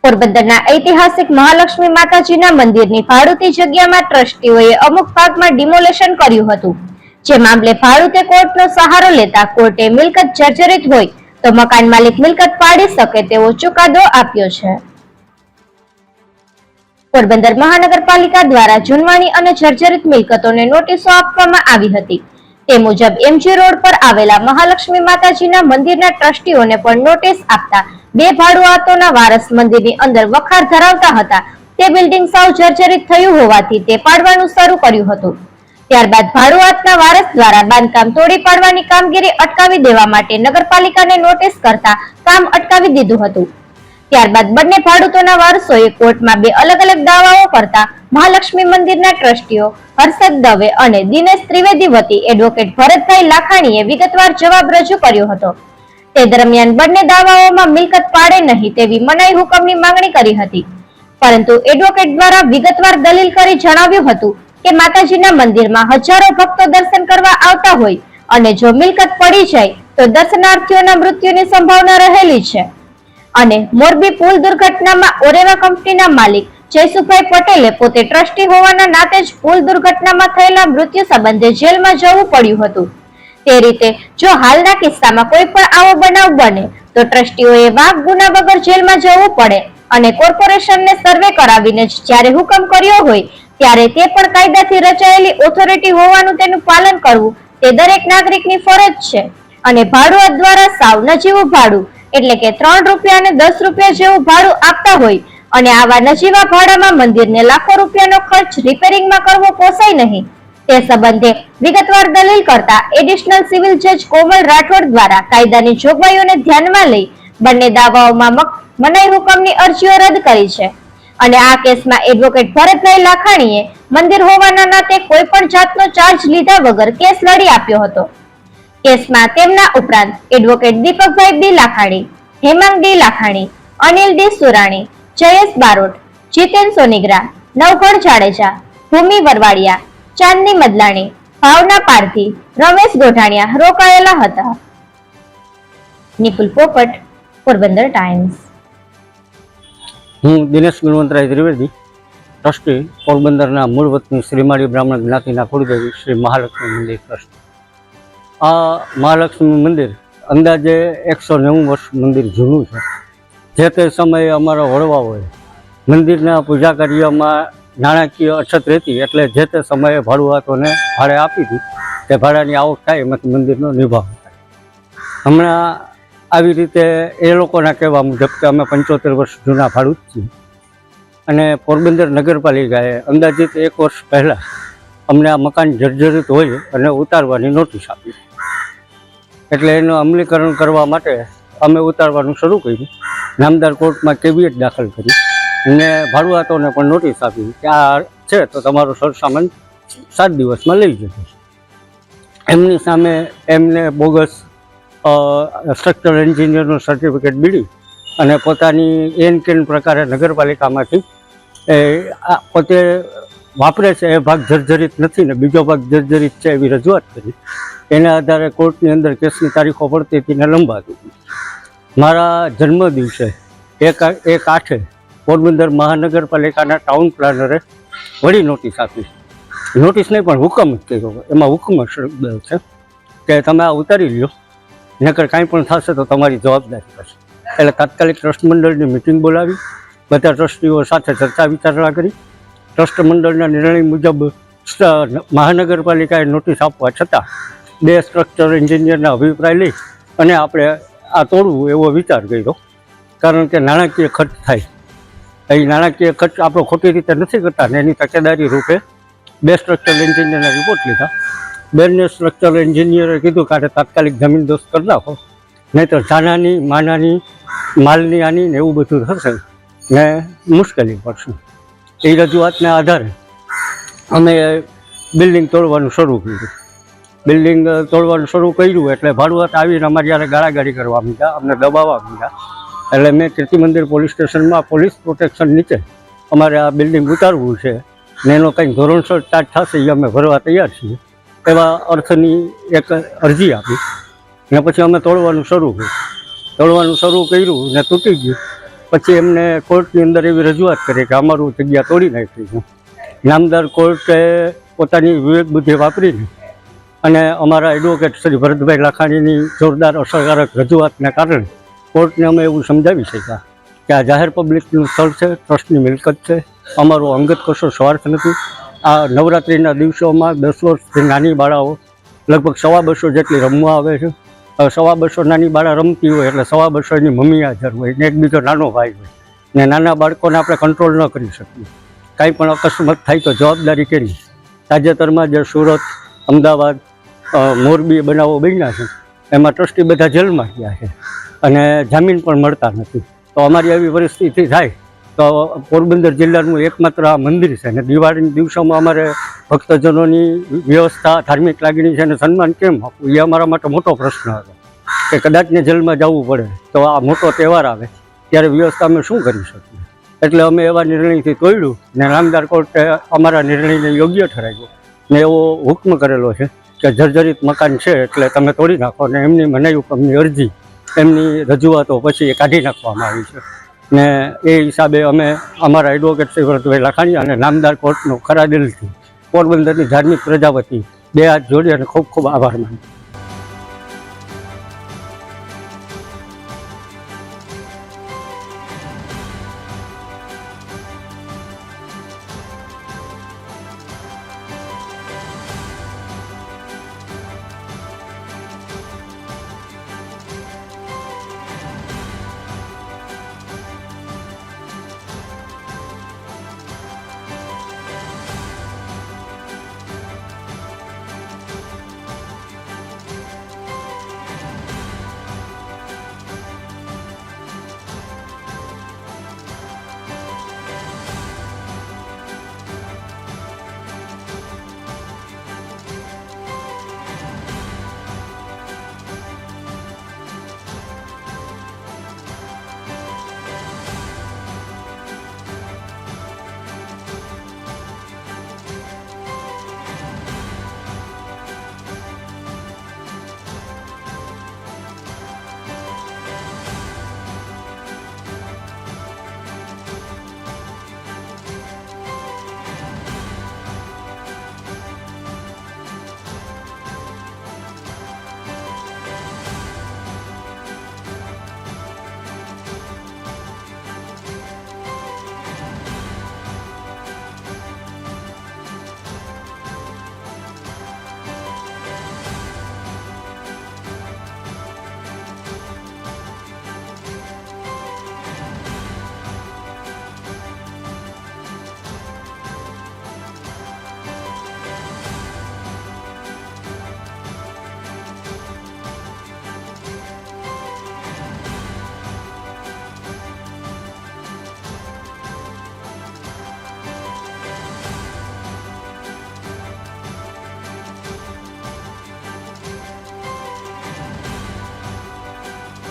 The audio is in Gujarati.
પોરબંદરના ઐતિહાસિક મહાલક્ષ્મી માતાજીના મંદિરની ભાડુતી જગ્યામાં ટ્રસ્ટીઓએ અમુક ભાગમાં ડિમોલેશન કર્યું હતું, જે મામલે ભાડુતે કોર્ટનો સહારો લેતા કોર્ટે મિલકત જર્જરિત હોય તો મકાન માલિક મિલકત પાડી શકે તેવો ચુકાદો આપ્યો છે. પોરબંદર મહાનગરપાલિકા દ્વારા જૂનવાણી અને જર્જરિત મિલકતોને નોટિસો આપવામાં આવી હતી. તે મુજબ એમજી રોડ પર આવેલા મહાલક્ષ્મી માતાજીના મંદિરના ટ્રસ્ટીઓને પણ નોટિસ આપતા બે ભાડુઆતોના વારસ મંદિરની અંદર વખાર ધરાવતા હતા તે બિલ્ડિંગ સાવ જર્જરિત થયું હોવાથી તે પાડવાનું શરૂ કર્યું હતું. ત્યારબાદ ભાડુઆતના વારસ દ્વારા બાંધકામ તોડી પાડવાની કામગીરી અટકાવી દેવા માટે નગરપાલિકાને નોટિસ કરતા કામ અટકાવી દીધું હતું. ત્યારબાદ બંને ભાડૂતોના વારસોએ કોર્ટમાં બે અલગ અલગ દાવાઓ કરતા મહાલક્ષ્મી મંદિરના ટ્રસ્ટીઓ હર્ષદ દવે અને દિનેશ ત્રિવેદી વતી એડવોકેટ ભરતભાઈ લાખાણીએ વિગતવાર જવાબ રજૂ કર્યો હતો. તે દરમિયાન બંને દાવાઓમાં મિલકત પાડે નહીં તેવી મનાઈ હુકમની માંગણી કરી હતી, પરંતુ એડવોકેટ દ્વારા વિગતવાર દલીલ કરી જણાવ્યું હતું કે માતાજીના મંદિરમાં હજારો ભક્તો દર્શન કરવા આવતા હોય અને જો મિલકત પડી જાય તો દર્શનાર્થીઓના મૃત્યુની સંભાવના રહેલી છે અને મોરબી પુલ દુર્ઘટનામાં ઓરેવા કંપનીના માલિક જયસુભાઈ પટેલે પોતે ટ્રસ્ટી હોવાના નાતે જ પુલ દુર્ઘટનામાં થયેલા મૃત્યુ સંબંધે જેલમાં જવું પડ્યું હતું. તે રીતે જો હાલના કિસ્સામાં કોઈ પણ આવો બનાવ બને તો ટ્રસ્ટીઓએ વાઘ ગુના વગર જેલમાં જવું પડે અને કોર્પોરેશનને સર્વે કરાવીને જ્યારે હુકમ કર્યો હોય ત્યારે તે પણ કાયદાથી રચાયેલી ઓથોરિટી હોવાનું તેનું પાલન કરવું તે દરેક નાગરિકની ફરજ છે અને ભાડુઆત દ્વારા સાવ નજીવું ભાડું એટલે કે 3 રૂપિયા અને 10 રૂપિયા જેવું ભાડું આપતા હોય અને આવા નજીવા ભાડામાં મંદિરને લાખો રૂપિયાનો ખર્ચ રિપેરિંગમાં કરવો પોસાય નહીં. તે સંબંધે વિગતવાર દલીલ કરતા એડિશનલ સિવિલ જજ કોમલ રાઠોડ દ્વારા કાયદાની જોગવાઈઓને ધ્યાનમાં લઈ બંને દાવાઓમાં મનાઈ હુકમની અરજીઓ રદ કરી છે અને આ કેસમાં એડવોકેટ ભરતભાઈ લાખાણીએ મંદિર હોવાના નાતે કોઈ પણ જાતનો ચાર્જ લીધા વગર કેસ લડી આપ્યો હતો. કેસમાં તેમના ઉપરાંત એડવોકેટ દીપકભાઈ બી લાખાણી, હેમાંગ ડી લાખાણી, અનિલ ડી સુરાણી, જયેશ બારોટ, જીતેન સોનીગ્રા, નવઘણ જાડેજા, ભૂમિ વરવાડિયા, ચાંદની મદલાણી, ભાવના પારધી, રમેશ ગોઢાણીયા રોકાયેલા હતા. નિપુલ પોપટ, પોરબંદર ટાઈમ્સ. હું દિનેશ ગુણવંતરાય ત્રિવેદી, ટ્રસ્ટી પોરબંદરના મૂળ વતની શ્રીમાળી બ્રાહ્મણ જ્ઞાતિના કુળદેવી શ્રી મહાલક્ષ્મી મંદિર ટ્રસ્ટ. આ મહાલક્ષ્મી મંદિર અંદાજે 190 વર્ષ મંદિર જૂનું છે. જે તે સમયે અમારા વડવાઓએ મંદિરના પૂજા કાર્યમાં નાણાકીય અછત રહેતી એટલે જે તે સમયે ભાડુઆતોને ભાડે આપી હતી. તે ભાડાની આવક થાય એમાંથી મંદિરનો નિભાવ થાય. હમણાં આવી રીતે એ લોકોના કહેવા મુજબ કે અમે 75 વર્ષ જૂના ભાડૂત છીએ અને પોરબંદર નગરપાલિકાએ અંદાજિત 1 વર્ષ પહેલાં અમને આ મકાન જર્જરિત હોય અને ઉતારવાની નોટિસ આપી. એટલે એનું અમલીકરણ કરવા માટે અમે ઉતારવાનું શરૂ કર્યું. નામદાર કોર્ટમાં કેવિએટ દાખલ કરી અને ભાડુઆતોને પણ નોટિસ આપી કે આ છે તો તમારો સરસામાન 7 દિવસમાં લઈ જજો. એમની સામે એમને બોગસ સ્ટ્રક્ચરલ એન્જિનિયરનું સર્ટિફિકેટ બીડી અને પોતાની એન કેન પ્રકારે નગરપાલિકામાંથી પોતે વાપરે છે એ ભાગ જર્જરિત નથી ને બીજો ભાગ જર્જરિત છે એવી રજૂઆત કરી. એના આધારે કોર્ટની અંદર કેસની તારીખો પડતી હતી ને લંબાતી હતી. મારા જન્મ દિવસે 1/8 પોરબંદર મહાનગરપાલિકાના ટાઉન પ્લાનરે વળી નોટિસ આપી. નોટિસ નહીં પણ હુકમ જ કર્યો. એમાં હુકમ શબ્દ છે કે તમે આ ઉતારી લ્યો, નકર કાંઈ પણ થશે તો તમારી જવાબદારી થશે. એટલે તાત્કાલિક ટ્રસ્ટ મંડળની મિટિંગ બોલાવી બધા ટ્રસ્ટીઓ સાથે ચર્ચા વિચારણા કરી. ટ્રસ્ટ મંડળના નિર્ણય મુજબ મહાનગરપાલિકાએ નોટિસ આપવા છતાં 2 સ્ટ્રક્ચર એન્જિનિયરના અભિપ્રાય લઈ અને આપણે આ તોડવું એવો વિચાર કર્યો. કારણ કે નાણાકીય ખર્ચ થાય. એ નાણાકીય ખર્ચ આપણો ખોટી રીતે નથી કરતા ને એની તકેદારી રૂપે 2 સ્ટ્રક્ચર એન્જિનિયરના રિપોર્ટ લીધા. બંને સ્ટ્રક્ચરલ એન્જિનિયરે કીધું કે આ તાત્કાલિક જમીન દોસ્ત કરી નાખો, નહીં તો જાનાની માનાની માલની આની ને એવું બધું થશે ને મુશ્કેલી પડશે. એ રજૂઆતના આધારે અમે બિલ્ડિંગ તોડવાનું શરૂ કર્યું. બિલ્ડિંગ તોડવાનું શરૂ કર્યું એટલે ભાડુઆત આવીને અમારી યારે ગાળાગાળી કરવા માંડ્યા, અમને દબાવવા માંડ્યા. એટલે મેં કીર્તિ મંદિર પોલીસ સ્ટેશનમાં પોલીસ પ્રોટેક્શન નીચે અમારે આ બિલ્ડિંગ ઉતારવું છે ને એનો કંઈક ધોરણસર ચાર્જ થશે એ અમે ભરવા તૈયાર છીએ એવા અર્થની એક અરજી આપી ને પછી અમે તોડવાનું શરૂ કર્યું ને તૂટી ગયું. પછી એમને કોર્ટની અંદર એવી રજૂઆત કરી કે અમારું જગ્યા તોડી નાખી છે. નામદાર કોર્ટે પોતાની વિવેક બુદ્ધિ વાપરીને અને અમારા એડવોકેટ શ્રી ભરતભાઈ લાખાણીની જોરદાર અસરકારક રજૂઆતને કારણે કોર્ટને અમે એવું સમજાવી શક્યા કે આ જાહેર પબ્લિકનું સ્થળ છે, ટ્રસ્ટની મિલકત છે, અમારો અંગત કશો સ્વાર્થ નથી. આ નવરાત્રિના દિવસોમાં 10 વર્ષથી નાની બાળાઓ લગભગ 250 જેટલી રમવા આવે છે. 250 નાની બાળા રમતી હોય એટલે 250 એની મમ્મી હાજર હોય ને એક બીજો નાનો ભાઈ હોય ને નાના બાળકોને આપણે કંટ્રોલ ન કરી શકીએ. કાંઈ પણ અકસ્માત થાય તો જવાબદારી કરી. તાજેતરમાં જે સુરત, અમદાવાદ, મોરબી બનાવો બન્યા છે એમાં ટ્રસ્ટી બધા જેલમાં ગયા છે અને જામીન પણ મળતા નથી. તો અમારી આવી પરિસ્થિતિ થાય તો પોરબંદર જિલ્લાનું એકમાત્ર આ મંદિર છે અને દિવાળીના દિવસોમાં અમારે ભક્તજનોની વ્યવસ્થા, ધાર્મિક લાગણી છે અને સન્માન કેમ આપવું એ અમારા માટે મોટો પ્રશ્ન હતો કે કદાચને જેલમાં જવું પડે તો આ મોટો તહેવાર આવે ત્યારે વ્યવસ્થા અમે શું કરી શકીએ. એટલે અમે એવા નિર્ણયથી તોડ્યું ને નામદાર કોર્ટે અમારા નિર્ણયને યોગ્ય ઠરાવ્યો ને એવો હુકમ કરેલો છે કે જર્જરિત મકાન છે એટલે તમે તોડી નાખો ને એમની મનાઈ હુકમની અરજી, એમની રજૂઆતો પછી કાઢી નાખવામાં આવી છે ને એ હિસાબે અમે અમારા એડવોકેટ શ્રી ભરતભાઈ લાખાણી અને નામદાર કોર્ટનો ખરા દિલથી પોરબંદરની ધાર્મિક પ્રજા વતી 2 હાથ જોડી અને ખૂબ ખૂબ આભાર માનું.